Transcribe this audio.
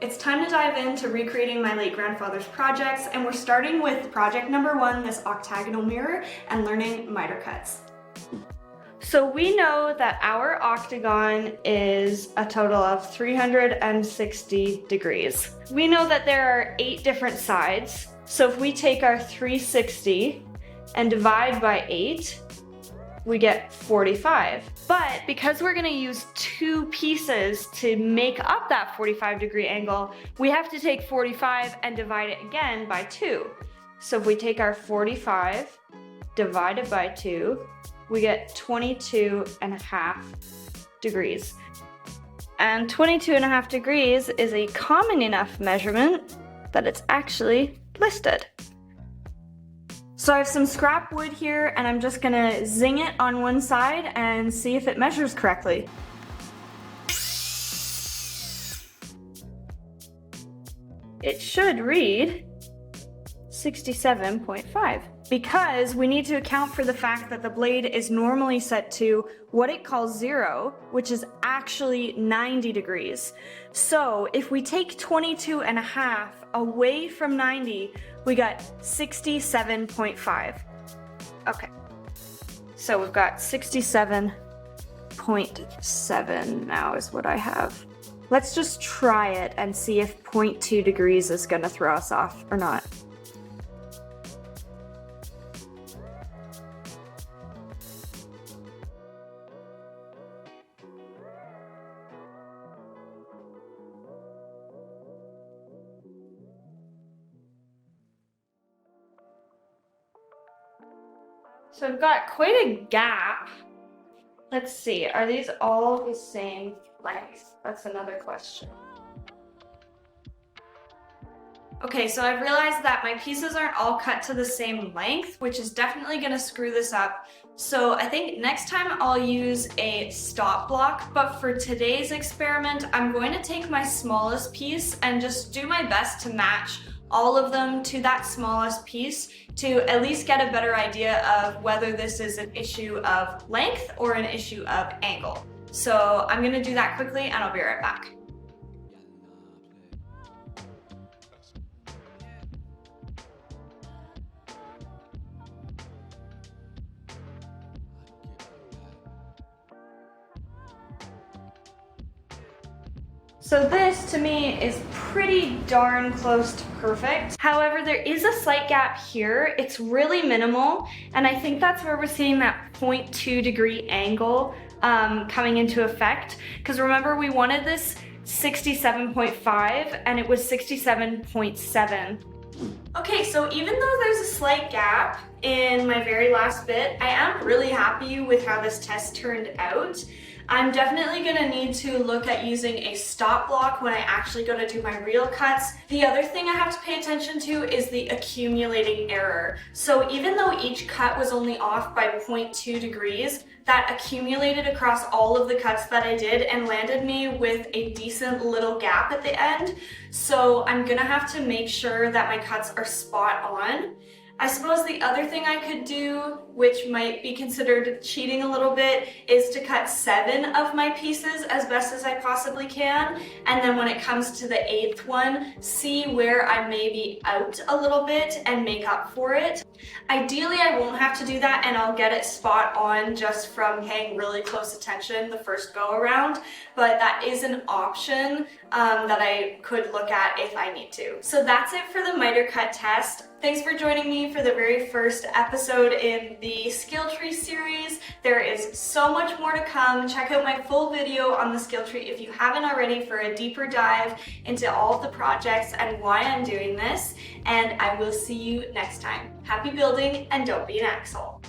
It's time to dive into recreating my late grandfather's projects, and we're starting with project number 1, this octagonal mirror, and learning miter cuts. So we know that our octagon is a total of 360 degrees. We know that there are 8 different sides. So if we take our 360 and divide by 8, we get 45. But because we're gonna use 2 pieces to make up that 45-degree angle, we have to take 45 and divide it again by 2. So if we take our 45 divided by 2, we get 22.5 degrees. And 22.5 degrees is a common enough measurement that it's actually listed. So I have some scrap wood here, and I'm just gonna zing it on one side and see if it measures correctly. It should read 67.5. Because we need to account for the fact that the blade is normally set to what it calls 0, which is actually 90 degrees. So if we take 22.5 away from 90, we got 67.5. Okay, so we've got 67.7 now is what I have. Let's just try it and see if 0.2 degrees is gonna throw us off or not. So I've got quite a gap. Let's see, are these all the same length? That's another question. Okay, so I've realized that my pieces aren't all cut to the same length, which is definitely gonna screw this up. So I think next time I'll use a stop block, but for today's experiment, I'm going to take my smallest piece and just do my best to match all of them to that smallest piece to at least get a better idea of whether this is an issue of length or an issue of angle. So I'm gonna do that quickly and I'll be right back. So this, to me, is pretty darn close to perfect. However, there is a slight gap here. It's really minimal, and I think that's where we're seeing that 0.2 degree angle coming into effect. Because remember, we wanted this 67.5, and it was 67.7. Okay, so even though there's a slight gap in my very last bit, I am really happy with how this test turned out. I'm definitely gonna need to look at using a stop block when I actually go to do my real cuts. The other thing I have to pay attention to is the accumulating error. So even though each cut was only off by 0.2 degrees, that accumulated across all of the cuts that I did and landed me with a decent little gap at the end. So I'm gonna have to make sure that my cuts are spot on. I suppose the other thing I could do, which might be considered cheating a little bit, is to cut 7 of my pieces as best as I possibly can, and then when it comes to the 8th one, see where I may be out a little bit and make up for it. Ideally, I won't have to do that and I'll get it spot on just from paying really close attention the first go around, but that is an option that I could look at if I need to. So that's it for the miter cut test. Thanks for joining me for the very first episode in the skill tree series. There is so much more to come. Check out my full video on the skill tree if you haven't already for a deeper dive into all of the projects and why I'm doing this. And I will see you next time. Happy building and don't be an asshole.